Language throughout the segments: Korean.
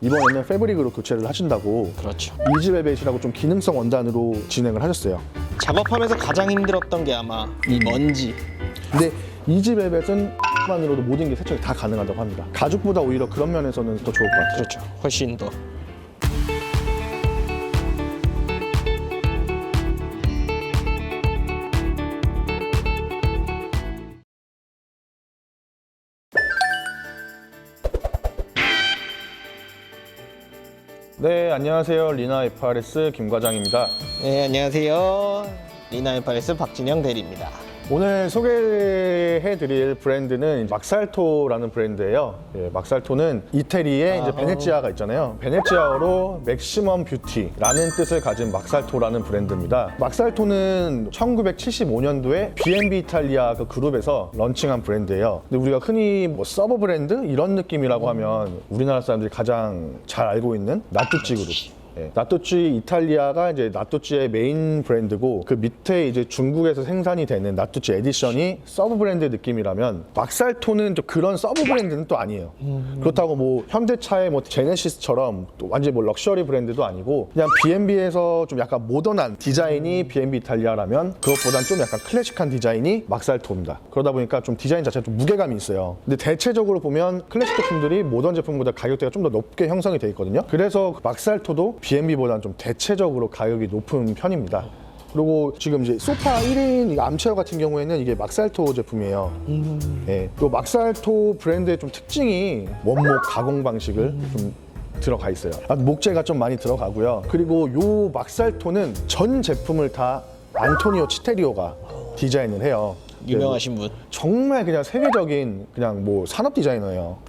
이번에는 패브릭으로 교체를 하신다고 그렇죠. 이지벨벳이라고 좀 기능성 원단으로 진행을 하셨어요. 작업하면서 가장 힘들었던 게 아마 이 먼지. 근데 이지벨벳은 만으로도 모든 게 세척이 다 가능하다고 합니다. 가죽보다 오히려 그런 면에서는 더 좋을 것 같아요. 그렇죠. 훨씬 더. 네, 안녕하세요. 리나 FRS 김 과장입니다. 네, 안녕하세요. 리나이파레스 박진영 대리입니다. 오늘 소개해드릴 브랜드는 막살토라는 브랜드예요. 예, 막살토는 이태리에 이제 베네치아가 있잖아요. 베네치아어로 맥시멈 뷰티라는 뜻을 가진 막살토라는 브랜드입니다. 막살토는 1975년도에 B&B 이탈리아 그 그룹에서 런칭한 브랜드예요. 근데 우리가 흔히 뭐 서버 브랜드 이런 느낌이라고 하면 우리나라 사람들이 가장 잘 알고 있는 나뚜찌 그룹. 나뚜찌 이탈리아가 이제 나뚜찌의 메인 브랜드고 그 밑에 이제 중국에서 생산이 되는 나뚜찌 에디션이 서브 브랜드 느낌이라면 막살토는 또 그런 서브 브랜드는 또 아니에요. 그렇다고 뭐 현대차의 뭐 제네시스처럼 또 완전 뭐 럭셔리 브랜드도 아니고 그냥 B&B에서 좀 약간 모던한 디자인이 B&B 이탈리아라면 그것보단 좀 약간 클래식한 디자인이 막살토입니다. 그러다 보니까 좀 디자인 자체가 좀 무게감이 있어요. 근데 대체적으로 보면 클래식 제품들이 모던 제품보다 가격대가 좀 더 높게 형성이 돼 있거든요. 그래서 막살토도 B&B보다는 좀 대체적으로 가격이 높은 편입니다. 그리고 지금 이제 소파 1인 암체어 같은 경우에는 이게 막살토 제품이에요. 예, 또 막살토 브랜드의 좀 특징이 원목 가공 방식을 좀 들어가 있어요. 목재가 좀 많이 들어가고요. 그리고 요 막살토는 전 제품을 다 안토니오 치테리오가 디자인을 해요. 유명하신 분. 정말 그냥 세계적인 그냥 뭐 산업 디자이너예요.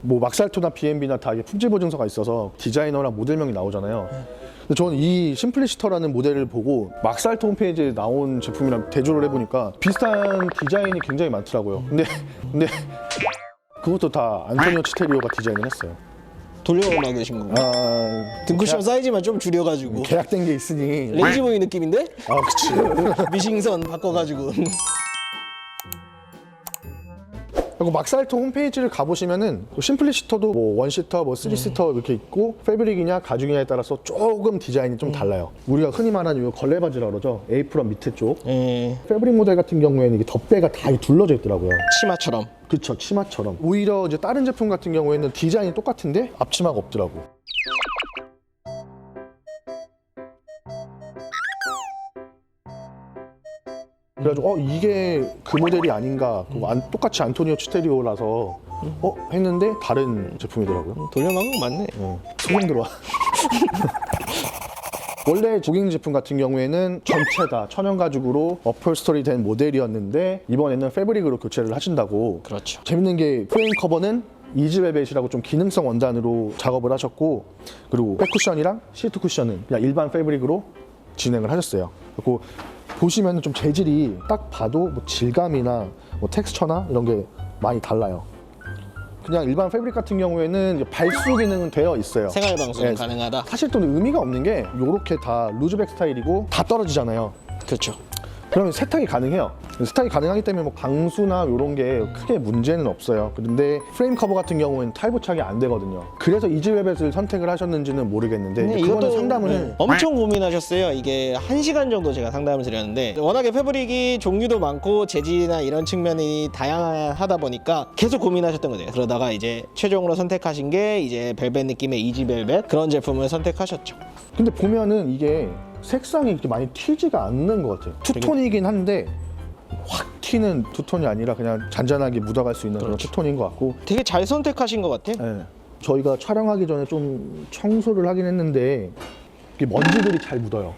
뭐 막살토나 B&B나 다 이게 품질 보증서가 있어서 디자이너랑 모델명이 나오잖아요. 근데 저는 이 심플리시터라는 모델을 보고 막살토 홈페이지에 나온 제품이랑 대조를 해보니까 비슷한 디자인이 굉장히 많더라고요. 근데 그것도 다 안토니오 치테리오가 디자인을 했어요. 돌려막으신 거고. 등쿠션 사이즈만 좀 줄여가지고. 계약된 게 있으니. 레이지보이 느낌인데? 아, 그치. 미싱선 바꿔가지고. 그리고 막살토 홈페이지를 가보시면은 심플리시터도 뭐 원시터, 뭐 쓰리시터 이렇게 있고 패브릭이냐 가죽이냐에 따라서 조금 디자인이 좀 달라요. 우리가 흔히 말하는 이 걸레바지라고 그러죠. 에이프런 밑에 쪽. 패브릭 모델 같은 경우에는 이게 덧배가 다 둘러져 있더라고요. 치마처럼. 그쵸, 치마처럼. 오히려 이제 다른 제품 같은 경우에는 디자인이 똑같은데 앞치마가 없더라고. 그래가지고 이게 그 모델이 아닌가. 똑같이 안토니오 치테리오라서 했는데 다른 제품이더라고요. 돌려막은 거 맞네. 소금 들어와. 원래 조깅 제품 같은 경우에는 전체 다 천연 가죽으로 어플스토리 된 모델이었는데 이번에는 패브릭으로 교체를 하신다고. 그렇죠. 재밌는 게 프레임 커버는 이지벨벳이라고 좀 기능성 원단으로 작업을 하셨고, 그리고 백쿠션이랑 시트 쿠션은 그냥 일반 패브릭으로 진행을 하셨어요. 그리고 보시면 좀 재질이 딱 봐도 뭐 질감이나 뭐 텍스처나 이런 게 많이 달라요. 그냥 일반 패브릭 같은 경우에는 이제 발수 기능은 되어 있어요. 생활 방수는 가능하다. 사실 또 의미가 없는 게 이렇게 다 루즈백 스타일이고 다 떨어지잖아요. 그렇죠. 그러면 세탁이 가능해요. 세탁이 가능하기 때문에 뭐 방수나 이런 게 크게 문제는 없어요. 그런데 프레임 커버 같은 경우는 탈부착이 안 되거든요. 그래서 이지벨벳을 선택을 하셨는지는 모르겠는데 이제 그거는 상담을 엄청 고민하셨어요. 이게 1시간 정도 제가 상담을 드렸는데 워낙에 패브릭이 종류도 많고 재질이나 이런 측면이 다양하다 보니까 계속 고민하셨던 거예요. 그러다가 이제 최종으로 선택하신 게 이제 벨벳 느낌의 이지벨벳 그런 제품을 선택하셨죠. 근데 보면은 이게 색상이 이렇게 많이 튀지가 않는 것 같아요. 투톤이긴 한데 확 튀는 투톤이 아니라 그냥 잔잔하게 묻어갈 수 있는 그런 투톤인 것 같고 되게 잘 선택하신 것 같아. 네. 저희가 촬영하기 전에 좀 청소를 하긴 했는데 이게 먼지들이 잘 묻어요.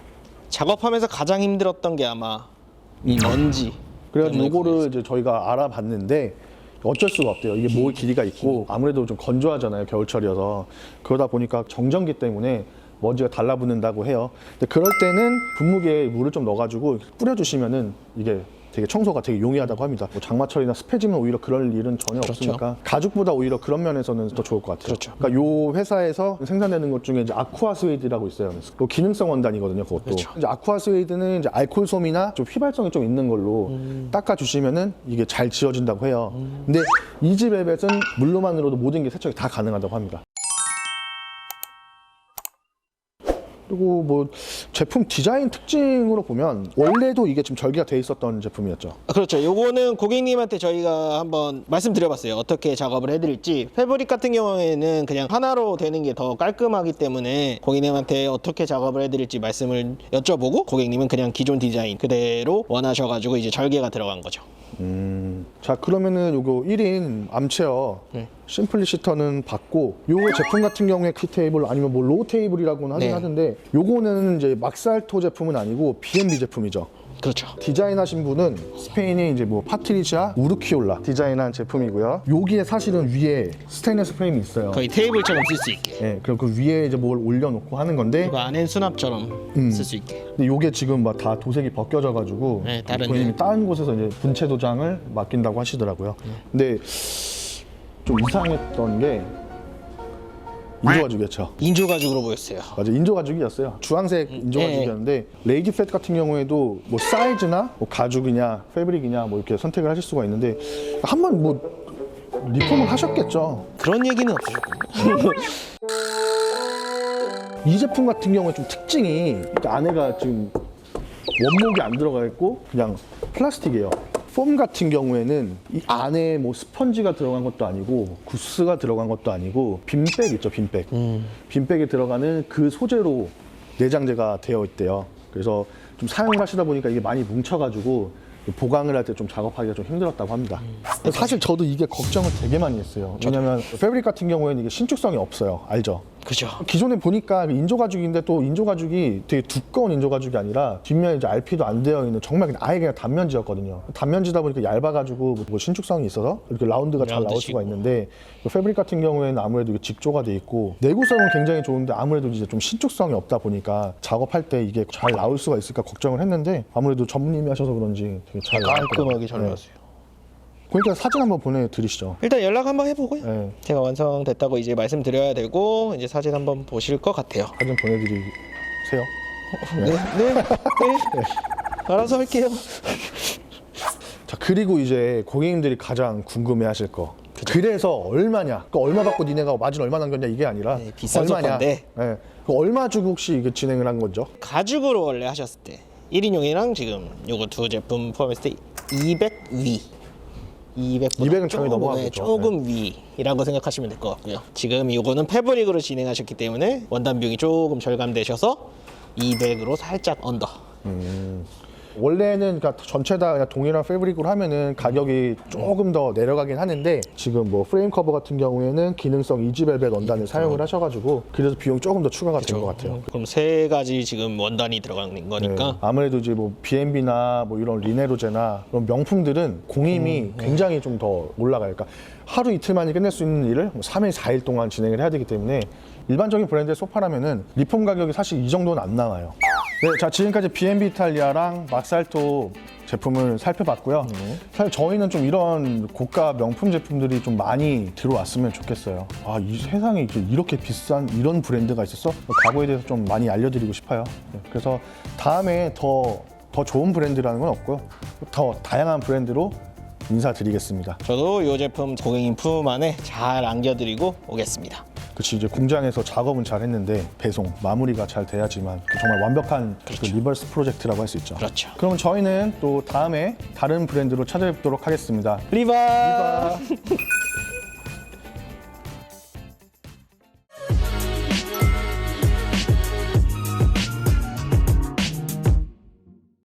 작업하면서 가장 힘들었던 게 아마 이 먼지. 그래가지고 요거를 이제 저희가 알아봤는데 어쩔 수가 없대요. 이게 목 길이가 있고 아무래도 좀 건조하잖아요. 겨울철이어서. 그러다 보니까 정전기 때문에 먼지가 달라붙는다고 해요. 근데 그럴 때는 분무기에 물을 좀 넣어가지고 뿌려주시면은 이게 되게 청소가 되게 용이하다고 합니다. 뭐 장마철이나 습해지면 오히려 그럴 일은 전혀 없으니까 가죽보다 오히려 그런 면에서는 더 좋을 것 같아요. 그러니까 요 회사에서 생산되는 것 중에 이제 아쿠아 스웨이드라고 있어요. 그 기능성 원단이거든요. 그것도. 이제 아쿠아 스웨이드는 이제 알코올 솜이나 좀 휘발성이 좀 있는 걸로 닦아주시면은 이게 잘 지워진다고 해요. 근데 이지벨벳은 물로만으로도 모든 게 세척이 다 가능하다고 합니다. 그리고 뭐 제품 디자인 특징으로 보면 원래도 이게 지금 절개가 돼 있었던 제품이었죠. 그렇죠. 요거는 고객님한테 저희가 한번 말씀드려봤어요. 어떻게 작업을 해드릴지. 패브릭 같은 경우에는 그냥 하나로 되는 게 더 깔끔하기 때문에 고객님한테 어떻게 작업을 해드릴지 말씀을 여쭤보고 고객님은 그냥 기존 디자인 그대로 원하셔가지고 이제 절개가 들어간 거죠. 자, 그러면은 요거 1인 암체어 심플리시터는 받고, 요거 제품 같은 경우에 키 테이블 아니면 뭐 로우 테이블이라고는 하긴 네. 하던데, 요거는 이제 막살토 제품은 아니고 B&B 제품이죠. 그렇죠. 디자인하신 분은 스페인의 이제 뭐 파트리시아 우르키올라 디자인한 제품이고요. 여기에 사실은 위에 스테인리스 프레임이 있어요. 거의 테이블처럼 쓸 수 있게. 예, 그리고 그 위에 이제 뭘 올려놓고 하는 건데, 그 안엔 수납처럼 쓸 수 있게. 근데 요게 지금 막 다 도색이 벗겨져가지고 네, 다른 본인이 다른 곳에서 이제 분체 도장을 맡긴다고 하시더라고요. 근데 좀 이상했던 게 인조가죽이었죠. 인조 가죽으로 보였어요. 맞아, 인조가죽이었어요. 주황색 인조가죽이었는데 레이디 팻 같은 경우에도 뭐 사이즈나 뭐 가죽이냐 패브릭이냐 뭐 이렇게 선택을 하실 수가 있는데 한번 뭐 리폼을 하셨겠죠. 그런 얘기는 없으셨고. 이 제품 같은 경우에 좀 특징이 안에가 지금 원목이 안 들어가 있고 그냥 플라스틱이에요. 폼 같은 경우에는 이 안에 뭐 스펀지가 들어간 것도 아니고 구스가 들어간 것도 아니고 빈백 있죠, 빈백. 빈백에 들어가는 그 소재로 내장재가 되어 있대요. 그래서 좀 사용을 하시다 보니까 이게 많이 뭉쳐가지고 보강을 할 때 좀 작업하기가 좀 힘들었다고 합니다. 사실 저도 이게 걱정을 되게 많이 했어요. 왜냐면 패브릭 같은 경우에는 이게 신축성이 없어요. 알죠? 그죠. 기존에 보니까 인조가죽인데 또 인조가죽이 되게 두꺼운 인조가죽이 아니라 뒷면에 이제 RP도 안 되어 있는 정말 그냥 아예 그냥 단면지였거든요. 단면지다 보니까 얇아가지고 뭐 신축성이 있어서 이렇게 라운드가 잘 나올 수가 있는데 패브릭 같은 경우에는 아무래도 이게 직조가 돼 있고 내구성은 굉장히 좋은데 아무래도 이제 좀 신축성이 없다 보니까 작업할 때 이게 잘 나올 수가 있을까 걱정을 했는데 아무래도 전문님이 하셔서 그런지 되게 잘 깔끔하게 잘 네. 나왔어요. 그러니까 사진 한번 보내드리시죠. 일단 연락 한번 해보고요. 네. 제가 완성됐다고 이제 말씀드려야 되고 이제 사진 한번 보실 것 같아요. 사진 보내드리세요. 네. 알아서 할게요. 자, 그리고 이제 고객님들이 가장 궁금해하실 거. 그래서 얼마냐? 그 얼마 받고 니네가 마진 얼마 남겼냐 이게 아니라 네, 비싼 얼마냐? 소파인데. 네. 그 얼마 주고 혹시 이게 진행을 한 거죠? 가죽으로 원래 하셨을 때 1인용이랑 지금 요거 두 제품 포함했을 때 200 위. 200은 정이 넘어가겠죠. 조금 위라고 생각하시면 될 것 같고요. 지금 요거는 패브릭으로 진행하셨기 때문에 원단 비용이 조금 절감되셔서 200으로 살짝 언더. 원래는 그러니까 전체 다 그냥 동일한 패브릭으로 하면은 가격이 조금 더 내려가긴 하는데 지금 뭐 프레임 커버 같은 경우에는 기능성 이지벨벳 원단을 사용을 하셔가지고 그래서 비용이 조금 더 추가가 된 것 같아요. 그럼 세 가지 지금 원단이 들어가는 거니까 네. 아무래도 이제 뭐 B&B나 뭐 이런 리네로제나 그런 명품들은 공임이 굉장히 좀 더 올라가요. 그러니까 하루 이틀 만에 끝낼 수 있는 일을 뭐 3일, 4일 동안 진행을 해야 되기 때문에 일반적인 브랜드의 소파라면은 리폼 가격이 사실 이 정도는 안 나와요. 네, 자 지금까지 B&B 이탈리아랑 막살토 제품을 살펴봤고요. 사실 저희는 좀 이런 고가 명품 제품들이 좀 많이 들어왔으면 좋겠어요. 아, 이 세상에 이렇게 비싼 이런 브랜드가 있었어? 가구에 대해서 좀 많이 알려드리고 싶어요. 네, 그래서 다음에 더 좋은 브랜드라는 건 없고요. 더 다양한 브랜드로 인사드리겠습니다. 저도 이 제품 고객님 품 안에 잘 안겨드리고 오겠습니다. 그치, 이제 공장에서 작업은 잘 했는데 배송 마무리가 잘 돼야지만 정말 완벽한 그 리버스 프로젝트라고 할 수 있죠. 그렇죠. 그러면 저희는 또 다음에 다른 브랜드로 찾아뵙도록 하겠습니다. 리바. 리바.